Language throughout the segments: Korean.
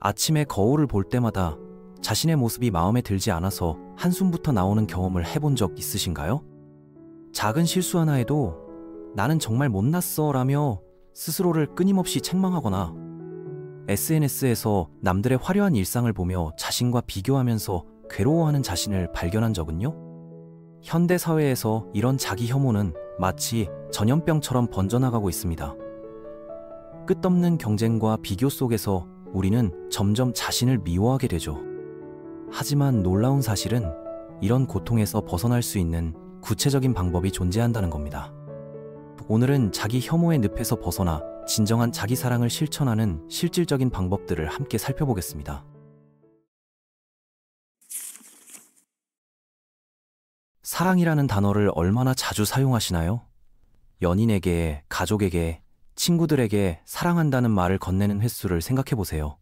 아침에 거울을 볼 때마다 자신의 모습이 마음에 들지 않아서 한숨부터 나오는 경험을 해본 적 있으신가요? 작은 실수 하나에도 나는 정말 못났어 라며 스스로를 끊임없이 책망하거나 SNS에서 남들의 화려한 일상을 보며 자신과 비교하면서 괴로워하는 자신을 발견한 적은요? 현대 사회에서 이런 자기 혐오는 마치 전염병처럼 번져나가고 있습니다. 끝없는 경쟁과 비교 속에서 우리는 점점 자신을 미워하게 되죠. 하지만 놀라운 사실은 이런 고통에서 벗어날 수 있는 구체적인 방법이 존재한다는 겁니다. 오늘은 자기 혐오의 늪에서 벗어나 진정한 자기 사랑을 실천하는 실질적인 방법들을 함께 살펴보겠습니다. 사랑이라는 단어를 얼마나 자주 사용하시나요? 연인에게, 가족에게, 친구들에게 사랑한다는 말을 건네는 횟수를 생각해보세요.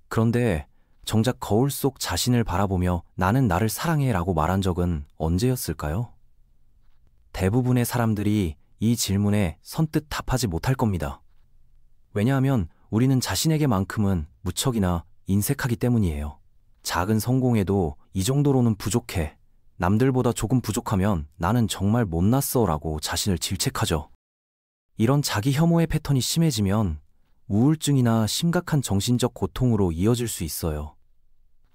그런데 정작 거울 속 자신을 바라보며 나는 나를 사랑해 라고 말한 적은 언제였을까요? 대부분의 사람들이 이 질문에 선뜻 답하지 못할 겁니다. 왜냐하면 우리는 자신에게만큼은 무척이나 인색하기 때문이에요. 작은 성공에도 이 정도로는 부족해, 남들보다 조금 부족하면 나는 정말 못났어 라고 자신을 질책하죠. 이런 자기 혐오의 패턴이 심해지면 우울증이나 심각한 정신적 고통으로 이어질 수 있어요.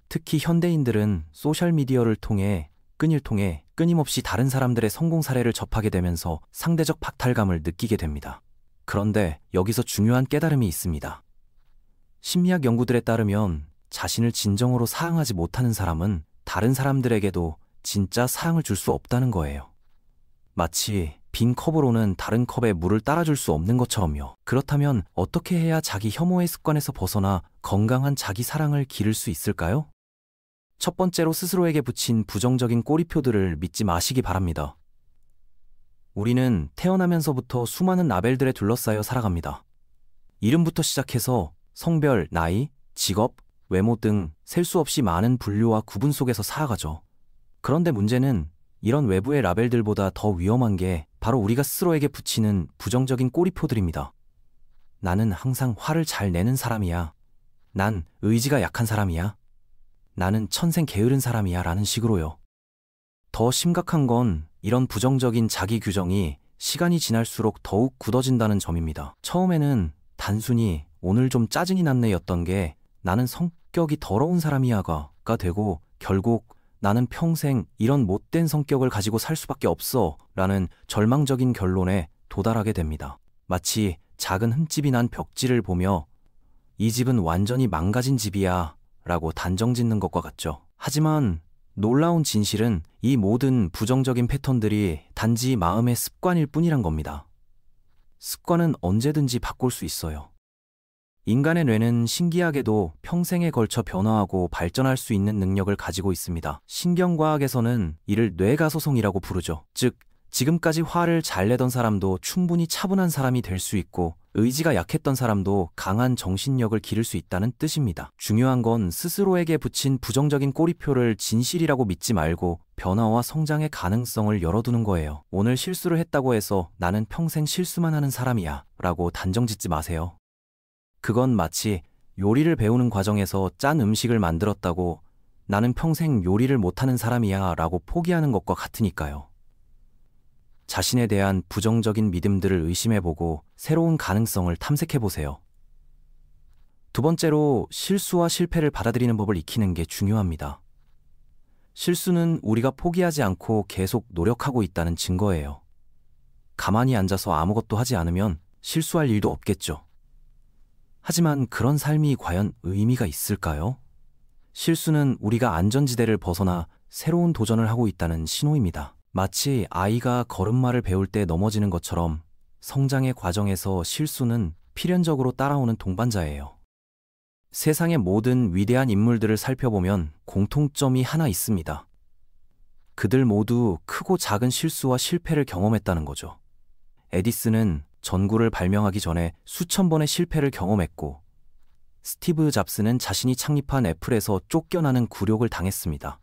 특히 현대인들은 소셜미디어를 통해 끊임없이 다른 사람들의 성공 사례를 접하게 되면서 상대적 박탈감을 느끼게 됩니다. 그런데 여기서 중요한 깨달음이 있습니다. 심리학 연구들에 따르면 자신을 진정으로 사랑하지 못하는 사람은 다른 사람들에게도 진짜 사랑을 줄 수 없다는 거예요. 마치 빈 컵으로는 다른 컵에 물을 따라줄 수 없는 것처럼요. 그렇다면 어떻게 해야 자기 혐오의 습관에서 벗어나 건강한 자기 사랑을 기를 수 있을까요? 첫 번째로 스스로에게 붙인 부정적인 꼬리표들을 믿지 마시기 바랍니다. 우리는 태어나면서부터 수많은 라벨들에 둘러싸여 살아갑니다. 이름부터 시작해서 성별, 나이, 직업, 외모 등 셀 수 없이 많은 분류와 구분 속에서 살아가죠. 그런데 문제는 이런 외부의 라벨들보다 더 위험한 게 바로 우리가 스스로에게 붙이는 부정적인 꼬리표들입니다. 나는 항상 화를 잘 내는 사람이야. 난 의지가 약한 사람이야. 나는 천생 게으른 사람이야 라는 식으로요. 더 심각한 건 이런 부정적인 자기 규정이 시간이 지날수록 더욱 굳어진다는 점입니다. 처음에는 단순히 오늘 좀 짜증이 났네 였던 게 나는 성격이 더러운 사람이야가 되고 결국 나는 평생 이런 못된 성격을 가지고 살 수밖에 없어 라는 절망적인 결론에 도달하게 됩니다. 마치 작은 흠집이 난 벽지를 보며 이 집은 완전히 망가진 집이야 라고 단정짓는 것과 같죠. 하지만 놀라운 진실은 이 모든 부정적인 패턴들이 단지 마음의 습관일 뿐이란 겁니다. 습관은 언제든지 바꿀 수 있어요. 인간의 뇌는 신기하게도 평생에 걸쳐 변화하고 발전할 수 있는 능력을 가지고 있습니다. 신경과학에서는 이를 뇌가소성이라고 부르죠. 즉, 지금까지 화를 잘 내던 사람도 충분히 차분한 사람이 될 수 있고 의지가 약했던 사람도 강한 정신력을 기를 수 있다는 뜻입니다. 중요한 건 스스로에게 붙인 부정적인 꼬리표를 진실이라고 믿지 말고 변화와 성장의 가능성을 열어두는 거예요. 오늘 실수를 했다고 해서 나는 평생 실수만 하는 사람이야 라고 단정짓지 마세요. 그건 마치 요리를 배우는 과정에서 짠 음식을 만들었다고 나는 평생 요리를 못하는 사람이야 라고 포기하는 것과 같으니까요. 자신에 대한 부정적인 믿음들을 의심해보고 새로운 가능성을 탐색해보세요. 두 번째로 실수와 실패를 받아들이는 법을 익히는 게 중요합니다. 실수는 우리가 포기하지 않고 계속 노력하고 있다는 증거예요. 가만히 앉아서 아무것도 하지 않으면 실수할 일도 없겠죠. 하지만 그런 삶이 과연 의미가 있을까요? 실수는 우리가 안전지대를 벗어나 새로운 도전을 하고 있다는 신호입니다. 마치 아이가 걸음마를 배울 때 넘어지는 것처럼 성장의 과정에서 실수는 필연적으로 따라오는 동반자예요. 세상의 모든 위대한 인물들을 살펴보면 공통점이 하나 있습니다. 그들 모두 크고 작은 실수와 실패를 경험했다는 거죠. 에디슨은 전구를 발명하기 전에 수천 번의 실패를 경험했고, 스티브 잡스는 자신이 창립한 애플에서 쫓겨나는 굴욕을 당했습니다.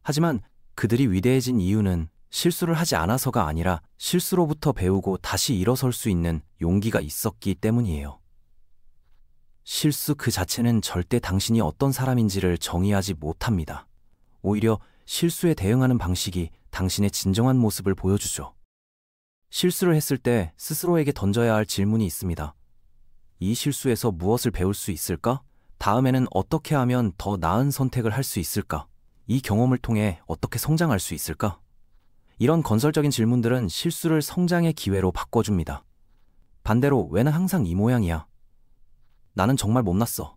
하지만 그들이 위대해진 이유는 실수를 하지 않아서가 아니라 실수로부터 배우고 다시 일어설 수 있는 용기가 있었기 때문이에요. 실수 그 자체는 절대 당신이 어떤 사람인지를 정의하지 못합니다. 오히려 실수에 대응하는 방식이 당신의 진정한 모습을 보여주죠. 실수를 했을 때 스스로에게 던져야 할 질문이 있습니다. 이 실수에서 무엇을 배울 수 있을까? 다음에는 어떻게 하면 더 나은 선택을 할 수 있을까? 이 경험을 통해 어떻게 성장할 수 있을까? 이런 건설적인 질문들은 실수를 성장의 기회로 바꿔줍니다. 반대로 왜 난 항상 이 모양이야? 나는 정말 못났어.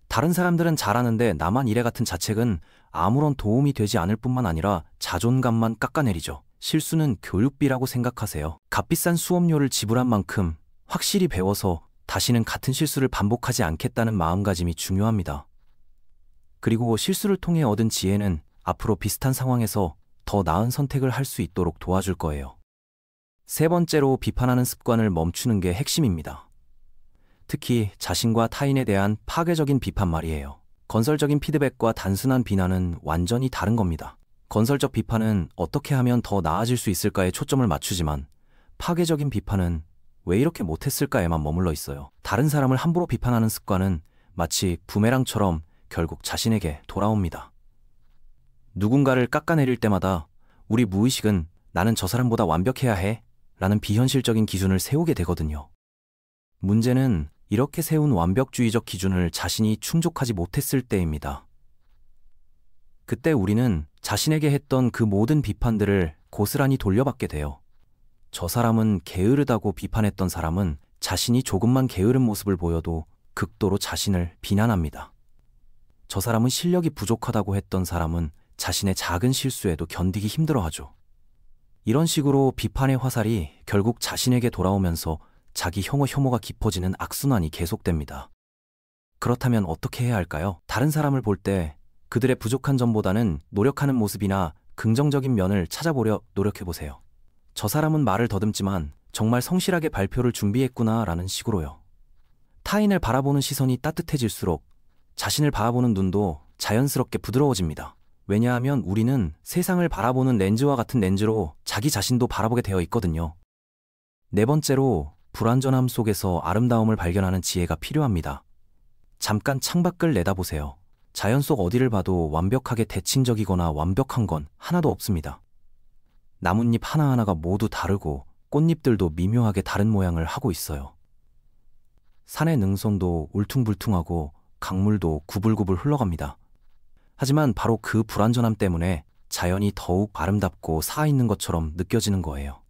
다른 사람들은 잘하는데 나만 이래 같은 자책은 아무런 도움이 되지 않을 뿐만 아니라 자존감만 깎아내리죠. 실수는 교육비라고 생각하세요. 값비싼 수업료를 지불한 만큼 확실히 배워서 다시는 같은 실수를 반복하지 않겠다는 마음가짐이 중요합니다. 그리고 실수를 통해 얻은 지혜는 앞으로 비슷한 상황에서 더 나은 선택을 할 수 있도록 도와줄 거예요. 세 번째로, 비판하는 습관을 멈추는 게 핵심입니다. 특히 자신과 타인에 대한 파괴적인 비판 말이에요. 건설적인 피드백과 단순한 비난은 완전히 다른 겁니다. 건설적 비판은 어떻게 하면 더 나아질 수 있을까에 초점을 맞추지만, 파괴적인 비판은 왜 이렇게 못했을까에만 머물러 있어요. 다른 사람을 함부로 비판하는 습관은 마치 부메랑처럼 결국 자신에게 돌아옵니다. 누군가를 깎아내릴 때마다 우리 무의식은 나는 저 사람보다 완벽해야 해 라는 비현실적인 기준을 세우게 되거든요. 문제는 이렇게 세운 완벽주의적 기준을 자신이 충족하지 못했을 때입니다. 그때 우리는 자신에게 했던 그 모든 비판들을 고스란히 돌려받게 돼요. 저 사람은 게으르다고 비판했던 사람은 자신이 조금만 게으른 모습을 보여도 극도로 자신을 비난합니다. 저 사람은 실력이 부족하다고 했던 사람은 자신의 작은 실수에도 견디기 힘들어하죠. 이런 식으로 비판의 화살이 결국 자신에게 돌아오면서 자기 혐오가 깊어지는 악순환이 계속됩니다. 그렇다면 어떻게 해야 할까요? 다른 사람을 볼 때 그들의 부족한 점보다는 노력하는 모습이나 긍정적인 면을 찾아보려 노력해보세요. 저 사람은 말을 더듬지만 정말 성실하게 발표를 준비했구나 라는 식으로요. 타인을 바라보는 시선이 따뜻해질수록 자신을 바라보는 눈도 자연스럽게 부드러워집니다. 왜냐하면 우리는 세상을 바라보는 렌즈와 같은 렌즈로 자기 자신도 바라보게 되어 있거든요. 네 번째로, 불완전함 속에서 아름다움을 발견하는 지혜가 필요합니다. 잠깐 창밖을 내다보세요. 자연 속 어디를 봐도 완벽하게 대칭적이거나 완벽한 건 하나도 없습니다. 나뭇잎 하나하나가 모두 다르고 꽃잎들도 미묘하게 다른 모양을 하고 있어요. 산의 능선도 울퉁불퉁하고 강물도 구불구불 흘러갑니다. 하지만 바로 그 불완전함 때문에 자연이 더욱 아름답고 살아있는 것처럼 느껴지는 거예요.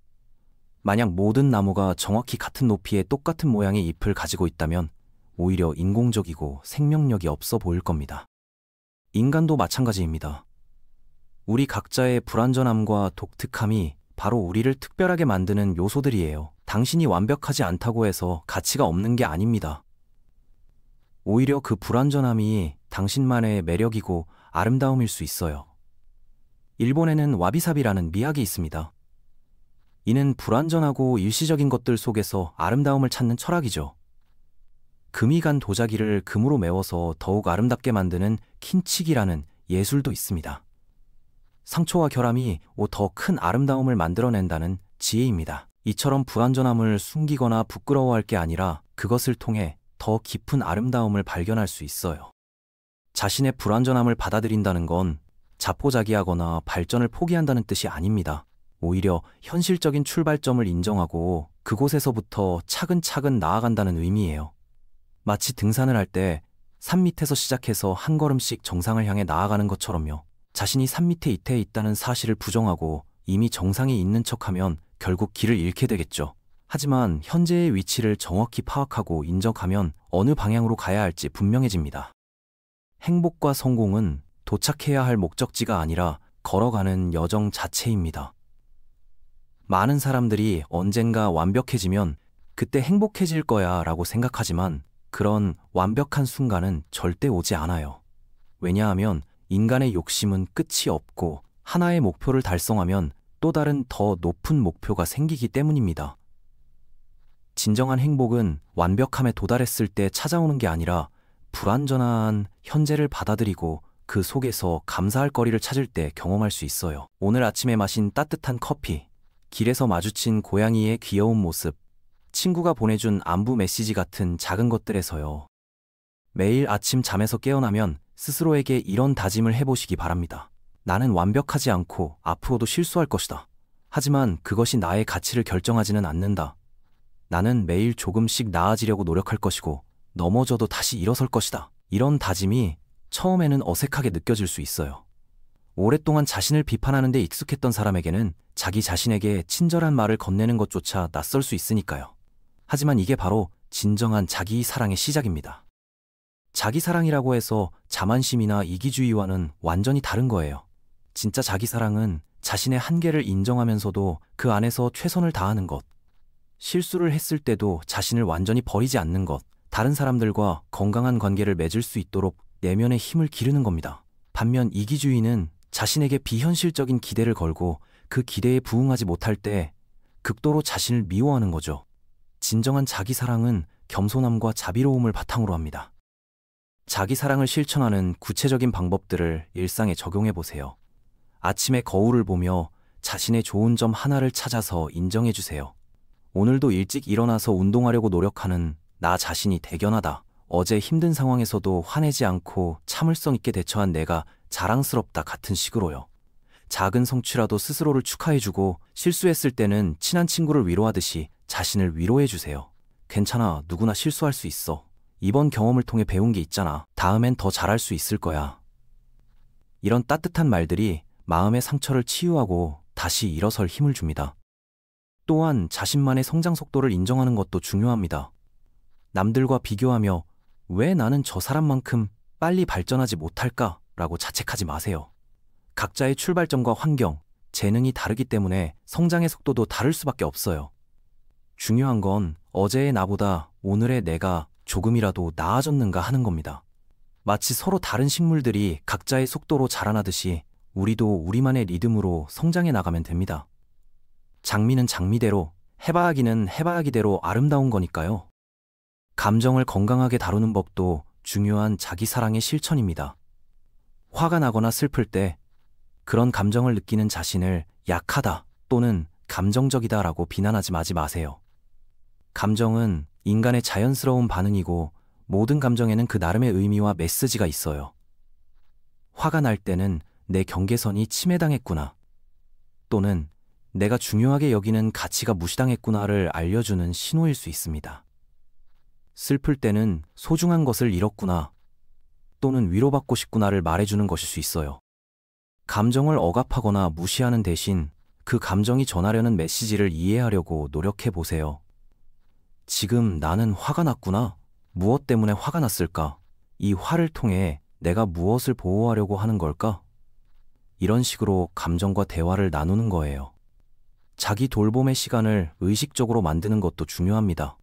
만약 모든 나무가 정확히 같은 높이의 똑같은 모양의 잎을 가지고 있다면 오히려 인공적이고 생명력이 없어 보일 겁니다. 인간도 마찬가지입니다. 우리 각자의 불완전함과 독특함이 바로 우리를 특별하게 만드는 요소들이에요. 당신이 완벽하지 않다고 해서 가치가 없는 게 아닙니다. 오히려 그 불완전함이 당신만의 매력이고 아름다움일 수 있어요. 일본에는 와비사비라는 미학이 있습니다. 이는 불완전하고 일시적인 것들 속에서 아름다움을 찾는 철학이죠. 금이 간 도자기를 금으로 메워서 더욱 아름답게 만드는 킨치기라는 예술도 있습니다. 상처와 결함이 더 큰 아름다움을 만들어낸다는 지혜입니다. 이처럼 불완전함을 숨기거나 부끄러워할 게 아니라 그것을 통해 더 깊은 아름다움을 발견할 수 있어요. 자신의 불완전함을 받아들인다는 건 자포자기하거나 발전을 포기한다는 뜻이 아닙니다. 오히려 현실적인 출발점을 인정하고 그곳에서부터 차근차근 나아간다는 의미예요. 마치 등산을 할 때 산 밑에서 시작해서 한 걸음씩 정상을 향해 나아가는 것처럼요. 자신이 산 밑에 있다는 사실을 부정하고 이미 정상에 있는 척하면 결국 길을 잃게 되겠죠. 하지만 현재의 위치를 정확히 파악하고 인정하면 어느 방향으로 가야 할지 분명해집니다. 행복과 성공은 도착해야 할 목적지가 아니라 걸어가는 여정 자체입니다. 많은 사람들이 언젠가 완벽해지면 그때 행복해질 거야 라고 생각하지만 그런 완벽한 순간은 절대 오지 않아요. 왜냐하면 인간의 욕심은 끝이 없고 하나의 목표를 달성하면 또 다른 더 높은 목표가 생기기 때문입니다. 진정한 행복은 완벽함에 도달했을 때 찾아오는 게 아니라 불완전한 현재를 받아들이고 그 속에서 감사할 거리를 찾을 때 경험할 수 있어요. 오늘 아침에 마신 따뜻한 커피, 길에서 마주친 고양이의 귀여운 모습, 친구가 보내준 안부 메시지 같은 작은 것들에서요. 매일 아침 잠에서 깨어나면 스스로에게 이런 다짐을 해보시기 바랍니다. 나는 완벽하지 않고 앞으로도 실수할 것이다. 하지만 그것이 나의 가치를 결정하지는 않는다. 나는 매일 조금씩 나아지려고 노력할 것이고 넘어져도 다시 일어설 것이다. 이런 다짐이 처음에는 어색하게 느껴질 수 있어요. 오랫동안 자신을 비판하는 데 익숙했던 사람에게는 자기 자신에게 친절한 말을 건네는 것조차 낯설 수 있으니까요. 하지만 이게 바로 진정한 자기 사랑의 시작입니다. 자기 사랑이라고 해서 자만심이나 이기주의와는 완전히 다른 거예요. 진짜 자기 사랑은 자신의 한계를 인정하면서도 그 안에서 최선을 다하는 것, 실수를 했을 때도 자신을 완전히 버리지 않는 것, 다른 사람들과 건강한 관계를 맺을 수 있도록 내면의 힘을 기르는 겁니다. 반면 이기주의는 자신에게 비현실적인 기대를 걸고 그 기대에 부응하지 못할 때 극도로 자신을 미워하는 거죠. 진정한 자기 사랑은 겸손함과 자비로움을 바탕으로 합니다. 자기 사랑을 실천하는 구체적인 방법들을 일상에 적용해 보세요. 아침에 거울을 보며 자신의 좋은 점 하나를 찾아서 인정해 주세요. 오늘도 일찍 일어나서 운동하려고 노력하는 나 자신이 대견하다. 어제 힘든 상황에서도 화내지 않고 참을성 있게 대처한 내가 자랑스럽다 같은 식으로요. 작은 성취라도 스스로를 축하해주고 실수했을 때는 친한 친구를 위로하듯이 자신을 위로해주세요. 괜찮아, 누구나 실수할 수 있어. 이번 경험을 통해 배운 게 있잖아. 다음엔 더 잘할 수 있을 거야. 이런 따뜻한 말들이 마음의 상처를 치유하고 다시 일어설 힘을 줍니다. 또한 자신만의 성장 속도를 인정하는 것도 중요합니다. 남들과 비교하며 왜 나는 저 사람만큼 빨리 발전하지 못할까? 라고 자책하지 마세요. 각자의 출발점과 환경, 재능이 다르기 때문에 성장의 속도도 다를 수밖에 없어요. 중요한 건 어제의 나보다 오늘의 내가 조금이라도 나아졌는가 하는 겁니다. 마치 서로 다른 식물들이 각자의 속도로 자라나듯이 우리도 우리만의 리듬으로 성장해 나가면 됩니다. 장미는 장미대로, 해바라기는 해바라기대로 아름다운 거니까요. 감정을 건강하게 다루는 법도 중요한 자기 사랑의 실천입니다. 화가 나거나 슬플 때 그런 감정을 느끼는 자신을 약하다 또는 감정적이다 라고 비난하지 마세요. 감정은 인간의 자연스러운 반응이고 모든 감정에는 그 나름의 의미와 메시지가 있어요. 화가 날 때는 내 경계선이 침해당했구나 또는 내가 중요하게 여기는 가치가 무시당했구나를 알려주는 신호일 수 있습니다. 슬플 때는 소중한 것을 잃었구나 또는 위로받고 싶구나를 말해주는 것일 수 있어요. 감정을 억압하거나 무시하는 대신 그 감정이 전하려는 메시지를 이해하려고 노력해 보세요. 지금 나는 화가 났구나. 무엇 때문에 화가 났을까? 이 화를 통해 내가 무엇을 보호하려고 하는 걸까? 이런 식으로 감정과 대화를 나누는 거예요. 자기 돌봄의 시간을 의식적으로 만드는 것도 중요합니다.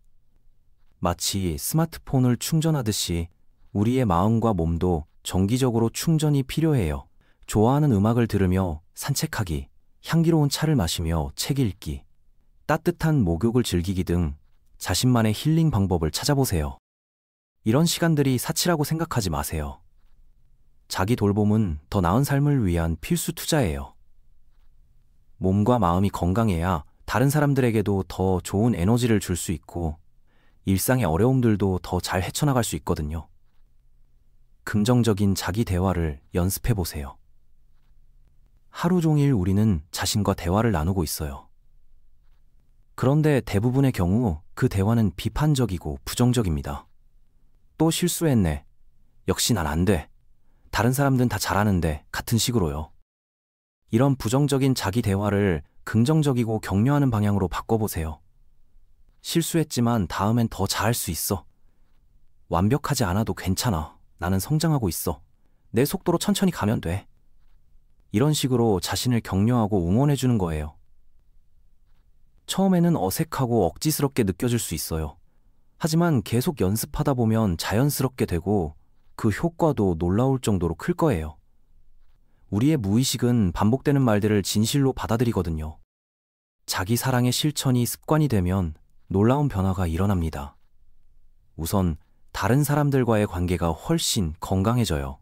마치 스마트폰을 충전하듯이 우리의 마음과 몸도 정기적으로 충전이 필요해요. 좋아하는 음악을 들으며 산책하기, 향기로운 차를 마시며 책 읽기, 따뜻한 목욕을 즐기기 등 자신만의 힐링 방법을 찾아보세요. 이런 시간들이 사치라고 생각하지 마세요. 자기 돌봄은 더 나은 삶을 위한 필수 투자예요. 몸과 마음이 건강해야 다른 사람들에게도 더 좋은 에너지를 줄 수 있고 일상의 어려움들도 더 잘 헤쳐나갈 수 있거든요. 긍정적인 자기 대화를 연습해 보세요. 하루 종일 우리는 자신과 대화를 나누고 있어요. 그런데 대부분의 경우 그 대화는 비판적이고 부정적입니다. 또 실수했네. 역시 난 안 돼. 다른 사람들은 다 잘하는데 같은 식으로요. 이런 부정적인 자기 대화를 긍정적이고 격려하는 방향으로 바꿔보세요. 실수했지만 다음엔 더 잘할 수 있어. 완벽하지 않아도 괜찮아. 나는 성장하고 있어. 내 속도로 천천히 가면 돼. 이런 식으로 자신을 격려하고 응원해주는 거예요. 처음에는 어색하고 억지스럽게 느껴질 수 있어요. 하지만 계속 연습하다 보면 자연스럽게 되고 그 효과도 놀라울 정도로 클 거예요. 우리의 무의식은 반복되는 말들을 진실로 받아들이거든요. 자기 사랑의 실천이 습관이 되면 놀라운 변화가 일어납니다. 우선 다른 사람들과의 관계가 훨씬 건강해져요.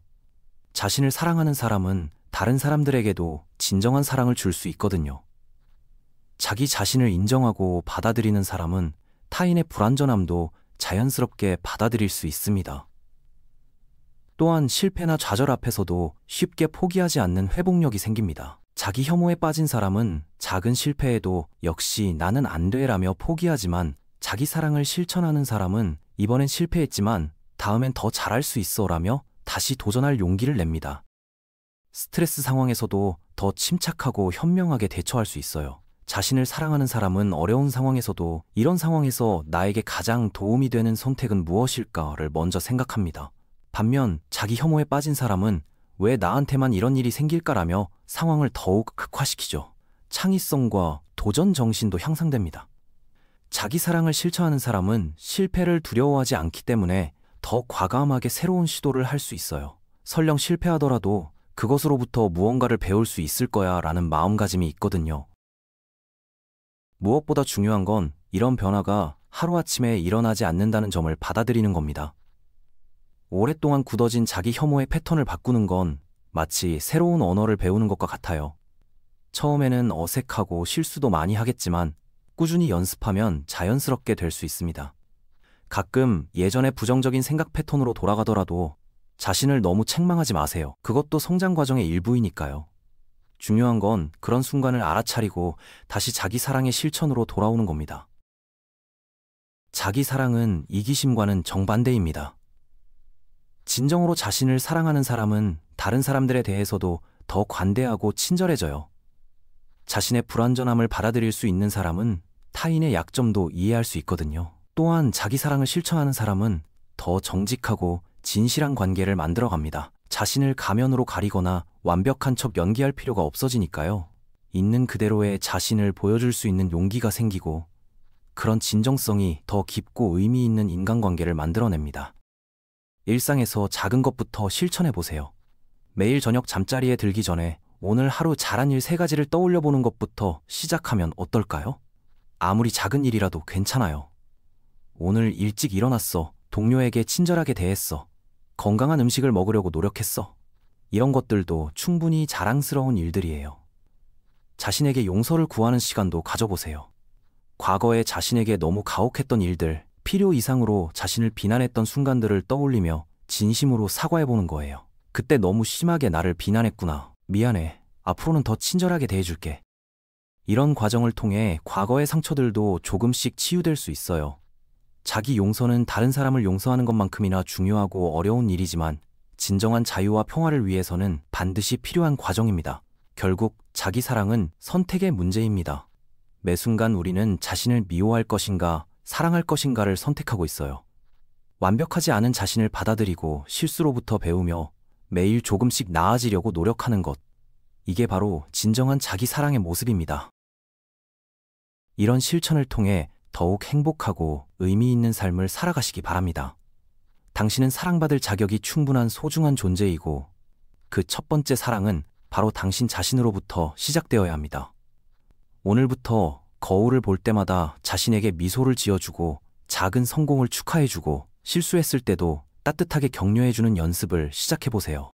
자신을 사랑하는 사람은 다른 사람들에게도 진정한 사랑을 줄 수 있거든요. 자기 자신을 인정하고 받아들이는 사람은 타인의 불완전함도 자연스럽게 받아들일 수 있습니다. 또한 실패나 좌절 앞에서도 쉽게 포기하지 않는 회복력이 생깁니다. 자기 혐오에 빠진 사람은 작은 실패에도 역시 나는 안 돼라며 포기하지만, 자기 사랑을 실천하는 사람은 이번엔 실패했지만 다음엔 더 잘할 수 있어라며 다시 도전할 용기를 냅니다. 스트레스 상황에서도 더 침착하고 현명하게 대처할 수 있어요. 자신을 사랑하는 사람은 어려운 상황에서도 이런 상황에서 나에게 가장 도움이 되는 선택은 무엇일까를 먼저 생각합니다. 반면 자기 혐오에 빠진 사람은 왜 나한테만 이런 일이 생길까라며 상황을 더욱 극화시키죠. 창의성과 도전 정신도 향상됩니다. 자기 사랑을 실천하는 사람은 실패를 두려워하지 않기 때문에 더 과감하게 새로운 시도를 할 수 있어요. 설령 실패하더라도 그것으로부터 무언가를 배울 수 있을 거야 라는 마음가짐이 있거든요. 무엇보다 중요한 건 이런 변화가 하루아침에 일어나지 않는다는 점을 받아들이는 겁니다. 오랫동안 굳어진 자기 혐오의 패턴을 바꾸는 건 마치 새로운 언어를 배우는 것과 같아요. 처음에는 어색하고 실수도 많이 하겠지만 꾸준히 연습하면 자연스럽게 될 수 있습니다. 가끔 예전의 부정적인 생각 패턴으로 돌아가더라도 자신을 너무 책망하지 마세요. 그것도 성장 과정의 일부이니까요. 중요한 건 그런 순간을 알아차리고 다시 자기 사랑의 실천으로 돌아오는 겁니다. 자기 사랑은 이기심과는 정반대입니다. 진정으로 자신을 사랑하는 사람은 다른 사람들에 대해서도 더 관대하고 친절해져요. 자신의 불완전함을 받아들일 수 있는 사람은 타인의 약점도 이해할 수 있거든요. 또한 자기 사랑을 실천하는 사람은 더 정직하고 진실한 관계를 만들어갑니다. 자신을 가면으로 가리거나 완벽한 척 연기할 필요가 없어지니까요. 있는 그대로의 자신을 보여줄 수 있는 용기가 생기고, 그런 진정성이 더 깊고 의미 있는 인간관계를 만들어냅니다. 일상에서 작은 것부터 실천해보세요. 매일 저녁 잠자리에 들기 전에 오늘 하루 잘한 일 3가지를 떠올려 보는 것부터 시작하면 어떨까요? 아무리 작은 일이라도 괜찮아요. 오늘 일찍 일어났어. 동료에게 친절하게 대했어. 건강한 음식을 먹으려고 노력했어. 이런 것들도 충분히 자랑스러운 일들이에요. 자신에게 용서를 구하는 시간도 가져보세요. 과거에 자신에게 너무 가혹했던 일들, 필요 이상으로 자신을 비난했던 순간들을 떠올리며 진심으로 사과해보는 거예요. 그때 너무 심하게 나를 비난했구나. 미안해. 앞으로는 더 친절하게 대해줄게. 이런 과정을 통해 과거의 상처들도 조금씩 치유될 수 있어요. 자기 용서는 다른 사람을 용서하는 것만큼이나 중요하고 어려운 일이지만 진정한 자유와 평화를 위해서는 반드시 필요한 과정입니다. 결국 자기 사랑은 선택의 문제입니다. 매 순간 우리는 자신을 미워할 것인가, 사랑할 것인가를 선택하고 있어요. 완벽하지 않은 자신을 받아들이고 실수로부터 배우며 매일 조금씩 나아지려고 노력하는 것. 이게 바로 진정한 자기 사랑의 모습입니다. 이런 실천을 통해 더욱 행복하고 의미 있는 삶을 살아가시기 바랍니다. 당신은 사랑받을 자격이 충분한 소중한 존재이고, 그 첫 번째 사랑은 바로 당신 자신으로부터 시작되어야 합니다. 오늘부터 거울을 볼 때마다 자신에게 미소를 지어주고, 작은 성공을 축하해주고, 실수했을 때도 따뜻하게 격려해주는 연습을 시작해보세요.